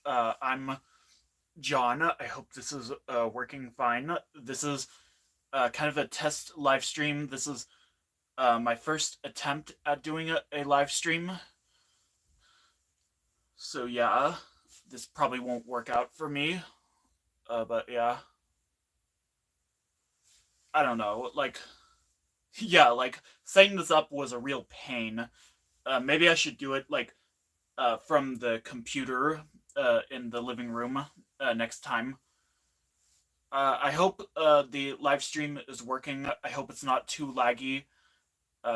I'm John. I hope this is working fine. This is kind of a test live stream. This is my first attempt at doing a live stream. So, yeah, this probably won't work out for me. But yeah, I don't know. Yeah, setting this up was a real pain. Maybe I should do it from the computer in the living room next time. I hope the live stream is working. I hope it's not too laggy.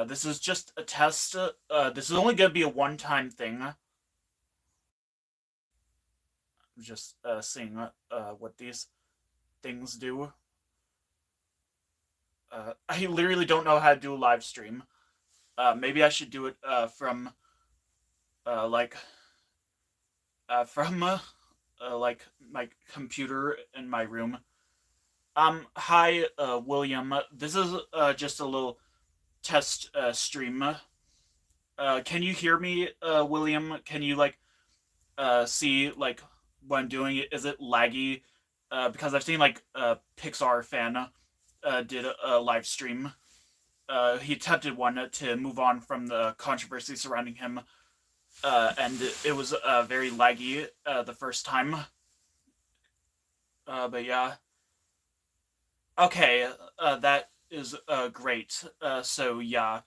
This is just a test. This is only going to be a one-time thing. I'm just seeing what these things do. I literally don't know how to do a live stream. Maybe I should do it from uh, like from my computer in my room. Hi, William. This is just a little test stream. Can you hear me, William? Can you see what I'm doing? Is it laggy? Because I've seen Pixar fan did a live stream. He attempted one to move on from the controversy surrounding him, and it was very laggy the first time. But yeah, okay, that is great. So yeah,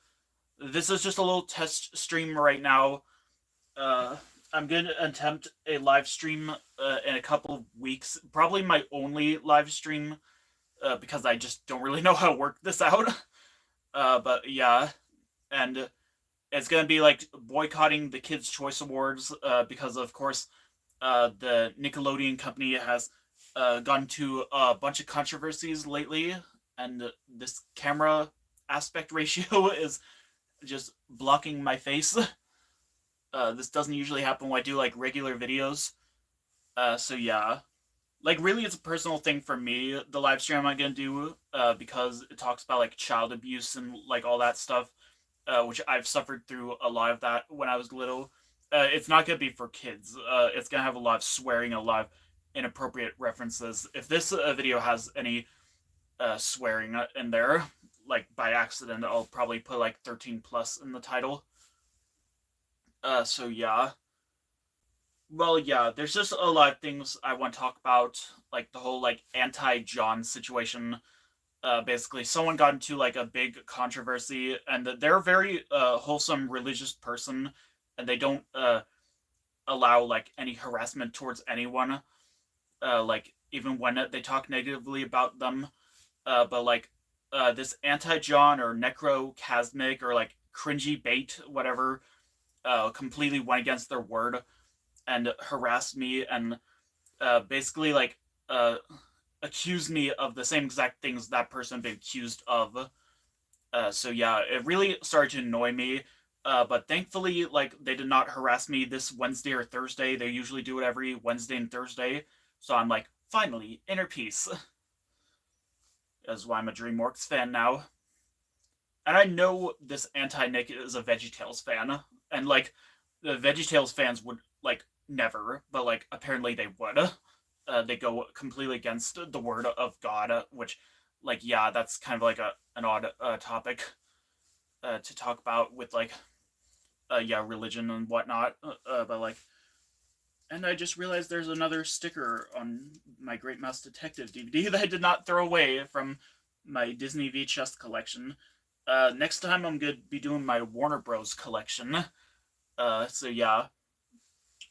this is just a little test stream right now. Uh, I'm gonna attempt a live stream in a couple of weeks. Probably my only live stream because I just don't really know how to work this out. But yeah, and it's gonna be like boycotting the Kids Choice Awards because of course the Nickelodeon company has gotten to a bunch of controversies lately, and this camera aspect ratio is just blocking my face. This doesn't usually happen when I do like regular videos. So yeah, really, it's a personal thing for me. The live stream I'm gonna do, because it talks about like child abuse and like all that stuff, which I've suffered through a lot of that when I was little. It's not gonna be for kids. It's gonna have a lot of swearing, a lot of inappropriate references. If this video has any swearing in there, like by accident, I'll probably put like 13 plus in the title. So yeah. Well, yeah, there's just a lot of things I want to talk about, like the whole anti-John situation. Basically, someone got into like a big controversy, and they're a very wholesome religious person, and they don't allow like any harassment towards anyone. Even when they talk negatively about them. But this anti-John or necro-chasmic or like cringy bait, whatever, completely went against their word and harassed me and basically uh, accused me of the same exact things that person had been accused of. So yeah, it really started to annoy me. But thankfully, they did not harass me this Wednesday or Thursday. They usually do it every Wednesday and Thursday. So I'm like, finally, inner peace. That's why I'm a DreamWorks fan now. And I know this anti-Nick is a VeggieTales fan, and the VeggieTales fans would never, but apparently they would. They go completely against the word of God, which yeah, that's kind of like an odd topic to talk about with yeah, religion and whatnot. But and I just realized there's another sticker on my Great Mouse Detective DVD that I did not throw away from my Disney VHS collection. Next time I'm gonna be doing my Warner Bros. Collection. So yeah,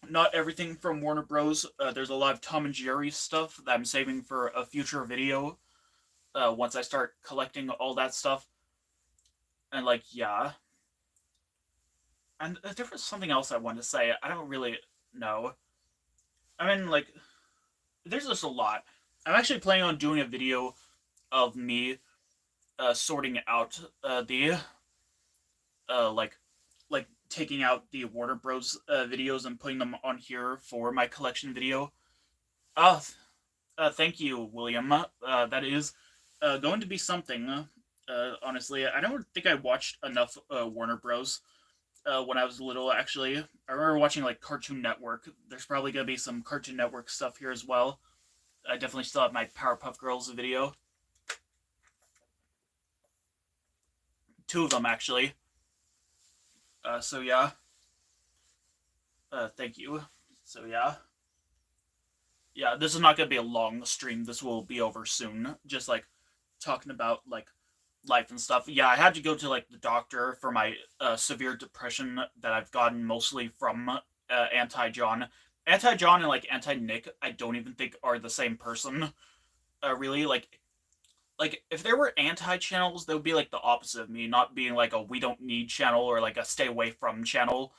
not everything from Warner Bros. There's a lot of Tom and Jerry stuff that I'm saving for a future video. Once I start collecting all that stuff, and yeah, and there was something else I wanted to say. I don't really know. I mean, there's just a lot. I'm actually planning on doing a video of me sorting out the like taking out the Warner Bros. Videos and putting them on here for my collection video. Uh, Thank you, William. That is going to be something. Honestly, I don't think I watched enough Warner Bros. when I was little. Actually, I remember watching like Cartoon Network. There's probably gonna be some Cartoon Network stuff here as well. I definitely still have my Powerpuff Girls video. Two of them actually. So yeah. Thank you. So yeah. Yeah, this is not gonna be a long stream. This will be over soon. Just like talking about like life and stuff. Yeah, I had to go to like the doctor for my severe depression that I've gotten mostly from Anti John. Anti John and like Anti Nick, I don't even think are the same person. Really, like if there were anti channels, they would be like the opposite of me, not being like a we don't need channel or like a stay away from channel.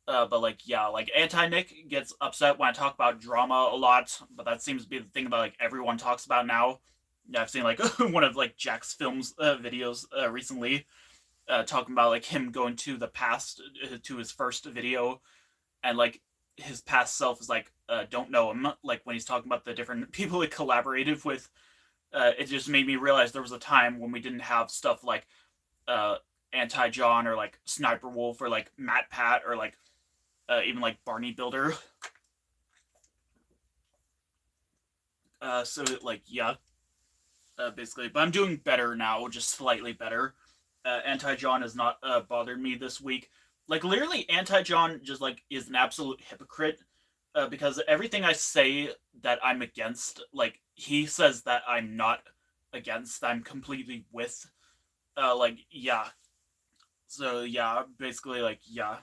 But like yeah, like Anti Nick gets upset when I talk about drama a lot, but that seems to be the thing that like everyone talks about now. Yeah, I've seen like one of like Jack's films videos recently, talking about like him going to the past to his first video, and like his past self is like don't know him. Like when he's talking about the different people he collaborated with, it just made me realize there was a time when we didn't have stuff like uh, Anti John or like Sniper Wolf or like Matt Pat or like even like Barney Builder. So like yeah, basically. But I'm doing better now, just slightly better. Anti John has not bothered me this week. Like literally, Anti John just like is an absolute hypocrite because everything I say that I'm against, like he says that I'm not against, I'm completely with. Like yeah. So yeah, basically like yeah.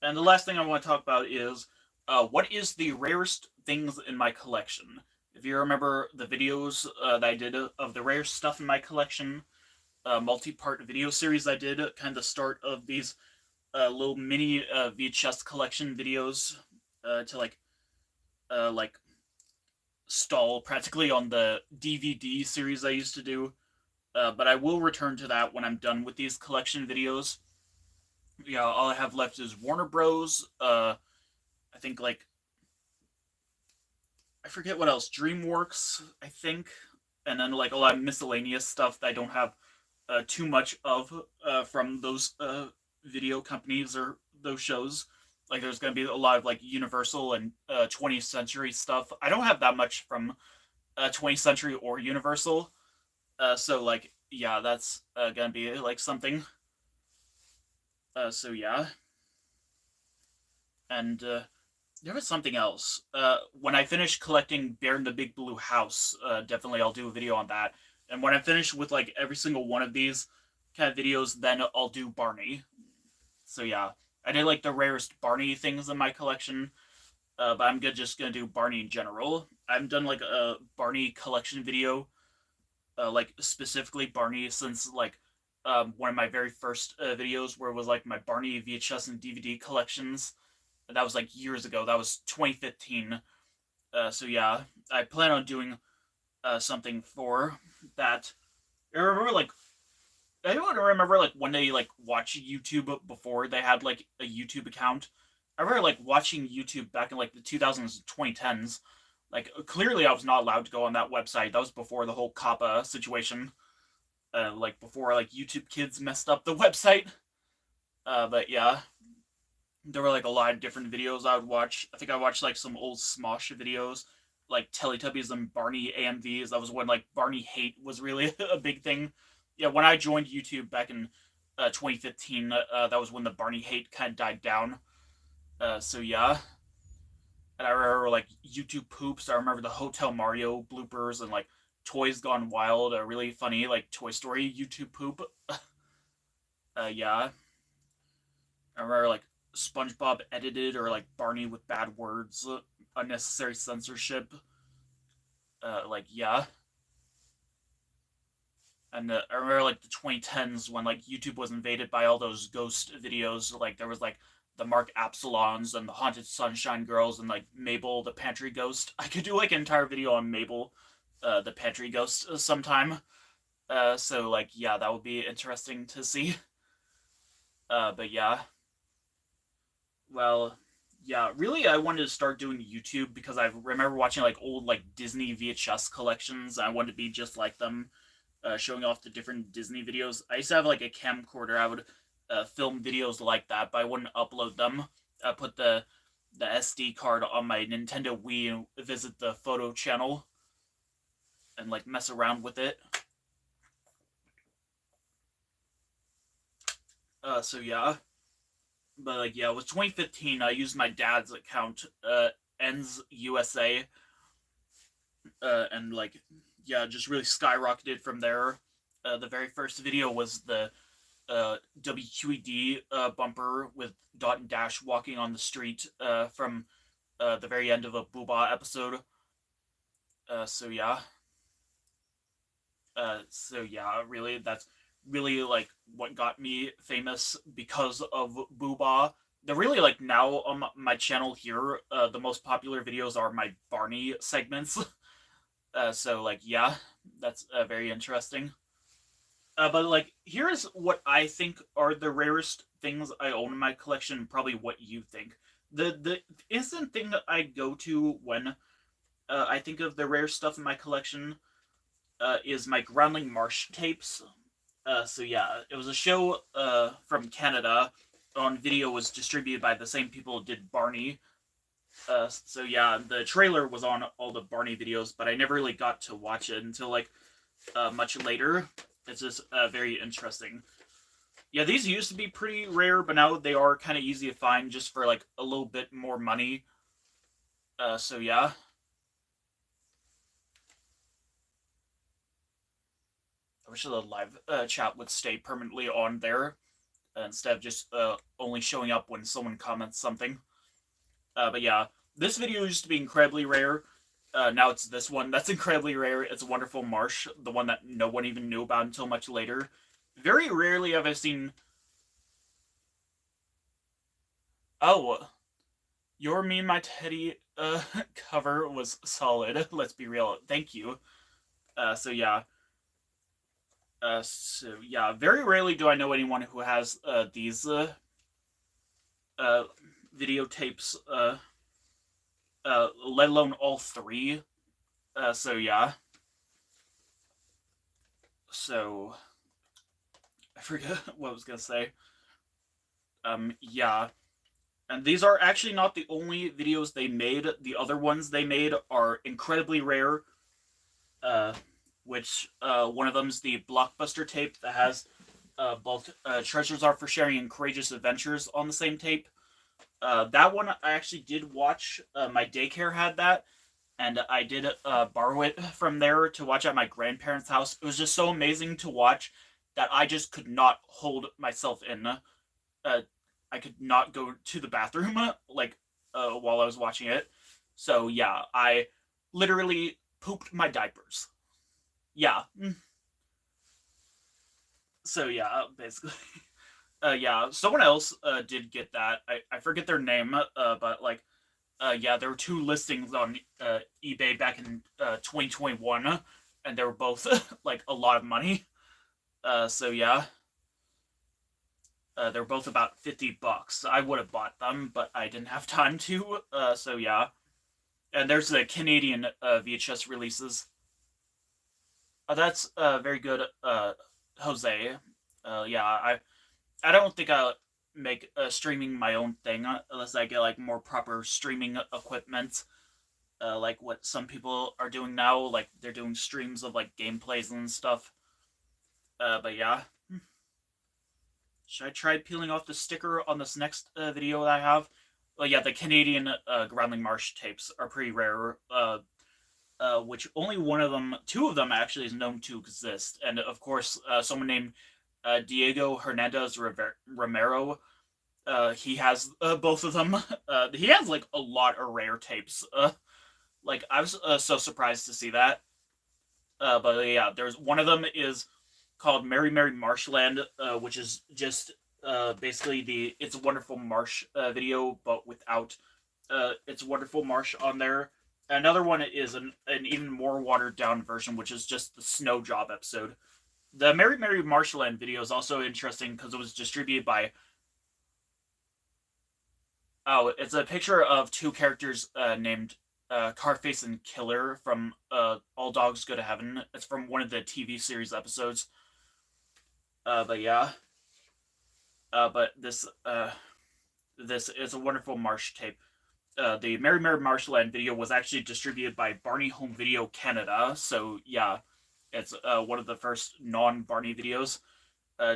And the last thing I want to talk about is what is the rarest things in my collection? If you remember the videos that I did of the rare stuff in my collection, multi-part video series I did, kind of the start of these little mini VHS collection videos to like stall practically on the DVD series I used to do. But I will return to that when I'm done with these collection videos. Yeah, all I have left is Warner Bros. I think like I forget what else. DreamWorks, I think, and then like a lot of miscellaneous stuff that I don't have too much of from those video companies or those shows. Like there's gonna be a lot of like Universal and 20th Century stuff. I don't have that much from 20th Century or Universal. So like yeah, that's gonna be like something. So yeah, and there was something else. When I finish collecting Bear in the Big Blue House, definitely I'll do a video on that. And when I finish with like every single one of these kind of videos, then I'll do Barney. So yeah, I did like the rarest Barney things in my collection, but I'm just gonna do Barney in general. I haven't done like a Barney collection video, like specifically Barney since like one of my very first videos where it was like my Barney VHS and DVD collections. That was like years ago. That was 2015. So yeah, I plan on doing something for that. I remember like I don't remember like when they like watch YouTube before they had like a YouTube account. I remember like watching YouTube back in like the 2000s, 2010s. Like clearly I was not allowed to go on that website. That was before the whole COPPA situation. Like before like YouTube Kids messed up the website. But yeah, there were like a lot of different videos I would watch. I think I watched like some old Smosh videos, like Teletubbies and Barney AMVs. That was when like Barney hate was really a big thing. Yeah, when I joined YouTube back in 2015, that was when the Barney hate kind of died down. So yeah, and I remember like YouTube poops. I remember the Hotel Mario bloopers and like Toys Gone Wild. A really funny like Toy Story YouTube poop. Yeah, I remember like SpongeBob edited or like Barney with bad words, unnecessary censorship. Like yeah, and I remember like the 2010s when like YouTube was invaded by all those ghost videos. Like there was like the Mark Absalons and the Haunted Sunshine Girls and like Mabel the Pantry Ghost. I could do like an entire video on Mabel, the Pantry Ghost sometime. So like yeah, that would be interesting to see. But yeah, well, yeah, really, I wanted to start doing YouTube because I remember watching like old like Disney VHS collections. I wanted to be just like them, showing off the different Disney videos. I used to have like a camcorder. I would film videos like that, but I wouldn't upload them. I put the SD card on my Nintendo Wii and visit the photo channel and like mess around with it. So yeah, but like yeah, it was 2015. I used my dad's account, Ends USA, and like yeah, just really skyrocketed from there. The very first video was the WQED bumper with Dot and Dash walking on the street from the very end of a Booba episode. So yeah, really, that's really like what got me famous because of Booba. They're really like now on my channel here. The most popular videos are my Barney segments. So like yeah, that's very interesting. But like here's what I think are the rarest things I own in my collection. Probably what you think. The instant thing that I go to when I think of the rare stuff in my collection is my Groundling Marsh tapes. So yeah, it was a show from Canada. On video was distributed by the same people who did Barney. So yeah, the trailer was on all the Barney videos, but I never really got to watch it until like much later. It's just very interesting. Yeah, these used to be pretty rare, but now they are kind of easy to find just for like a little bit more money. So yeah. I wish the live chat would stay permanently on there instead of just only showing up when someone comments something. But yeah, this video used to be incredibly rare. Now it's this one that's incredibly rare. It's Wonderful Marsh, the one that no one even knew about until much later. Very rarely have I seen. Oh, your Me and My Teddy cover was solid. Let's be real. Thank you. So yeah. So yeah, very rarely do I know anyone who has these uh, videotapes, let alone all three. So yeah. So I forget what I was gonna say. Yeah. And these are actually not the only videos they made. The other ones they made are incredibly rare. Uh, which one of them's the Blockbuster tape that has both Treasures Are for Sharing and Courageous Adventures on the same tape. That one I actually did watch. My daycare had that, and I did borrow it from there to watch at my grandparents' house. It was just so amazing to watch that I just could not hold myself in. I could not go to the bathroom like while I was watching it. So yeah, I literally pooped my diapers. Yeah. So yeah, basically. Yeah, someone else did get that. I forget their name, but like, yeah, there were two listings on eBay back in 2021, and they were both like a lot of money. So yeah, they're both about $50. I would have bought them, but I didn't have time to. So yeah, and there's the Canadian VHS releases. That's very good, Jose. Yeah, I don't think I'll make streaming my own thing unless I get like more proper streaming equipment, like what some people are doing now. Like they're doing streams of like gameplays and stuff. But yeah, should I try peeling off the sticker on this next video that I have? Well, yeah, the Canadian Groundling Marsh tapes are pretty rare. Which only one of them, two of them actually, is known to exist, and of course, someone named Diego Hernandez Romero. He has both of them. He has like a lot of rare tapes. Like I was so surprised to see that. But yeah, there's one of them is called Mary Mary Marshland, which is just basically the It's a Wonderful Marsh video, but without It's a Wonderful Marsh on there. Another one is an even more watered down version, which is just the Snow Job episode. The Mary Mary Marshland video is also interesting because it was distributed by. Oh, it's a picture of two characters named Carface and Killer from All Dogs Go to Heaven. It's from one of the TV series episodes. But yeah. But this is a wonderful Marsh tape. The Merry Merry Marshland video was actually distributed by Barney Home Video Canada. So yeah, it's one of the first non-Barney videos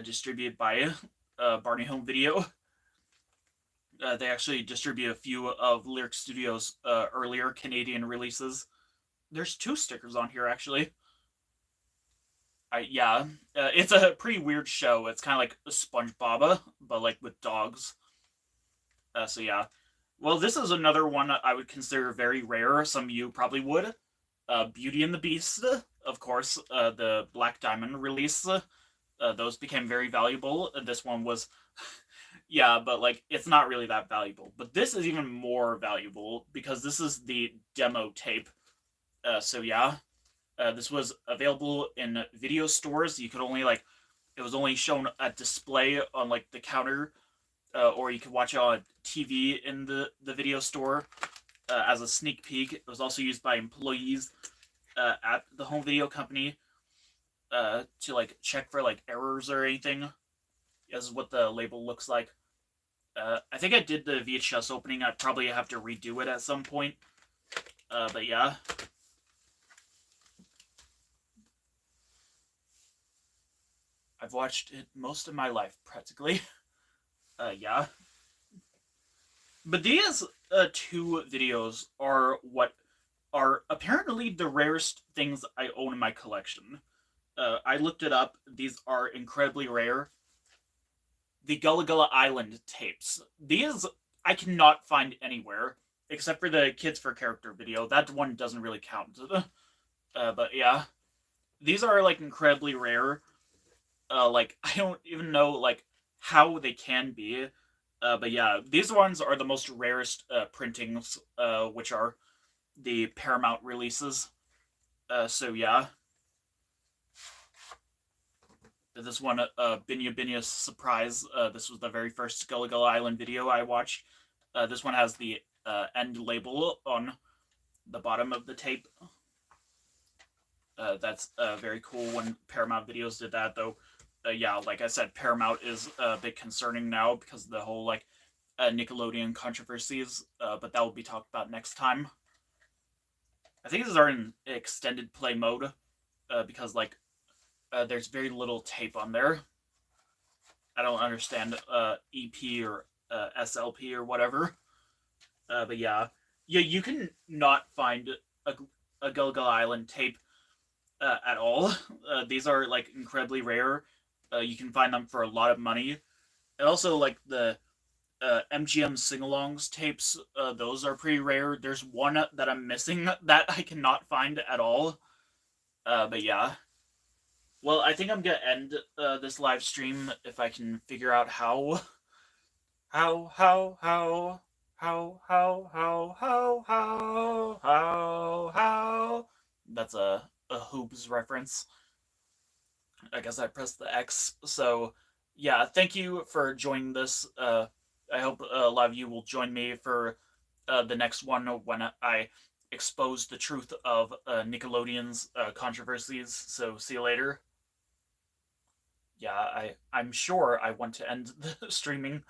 distributed by Barney Home Video. They actually distribute a few of Lyric Studios' earlier Canadian releases. There's two stickers on here actually. Yeah, it's a pretty weird show. It's kind of like SpongeBob, but like with dogs. So yeah. Well, this is another one I would consider very rare. Some of you probably would. Beauty and the Beast, of course. The Black Diamond release. Those became very valuable. This one was, yeah, but like it's not really that valuable. But this is even more valuable because this is the demo tape. So yeah, this was available in video stores. You could only like, it was only shown at display on like the counter, or you could watch it on TV in the video store as a sneak peek. It was also used by employees at the home video company to like check for like errors or anything. This is what the label looks like. I think I did the VHS opening. I'd probably have to redo it at some point. But yeah. I've watched it most of my life, practically. Yeah. But these two videos are what are apparently the rarest things I own in my collection. I looked it up. These are incredibly rare. The Gullah Gullah Island tapes. These I cannot find anywhere except for the Kids for Character video. That one doesn't really count. But yeah, these are like incredibly rare. Like I don't even know like how they can be. But yeah, these ones are the most rarest printings, which are the Paramount releases. So yeah, this one, Binya Binya's Surprise. This was the very first Gullah Gullah Island video I watched. This one has the end label on the bottom of the tape. That's very cool when Paramount Videos did that, though. Yeah, like I said, Paramount is a bit concerning now because of the whole like Nickelodeon controversies. But that will be talked about next time. I think these are in extended play mode because like there's very little tape on there. I don't understand EP or SLP or whatever. But yeah, you can not find a Gullah Gullah Island tape at all. These are like incredibly rare. You can find them for a lot of money. And also like the MGM sing-alongs tapes, those are pretty rare. There's one that I'm missing that I cannot find at all. But yeah. Well, I think I'm gonna end this live stream if I can figure out how. How. That's a Hoobs reference. I guess I pressed the X. So, yeah, thank you for joining this. I hope a lot of you will join me for the next one when I expose the truth of Nickelodeon's controversies. So, see you later. Yeah, I'm sure I want to end the streaming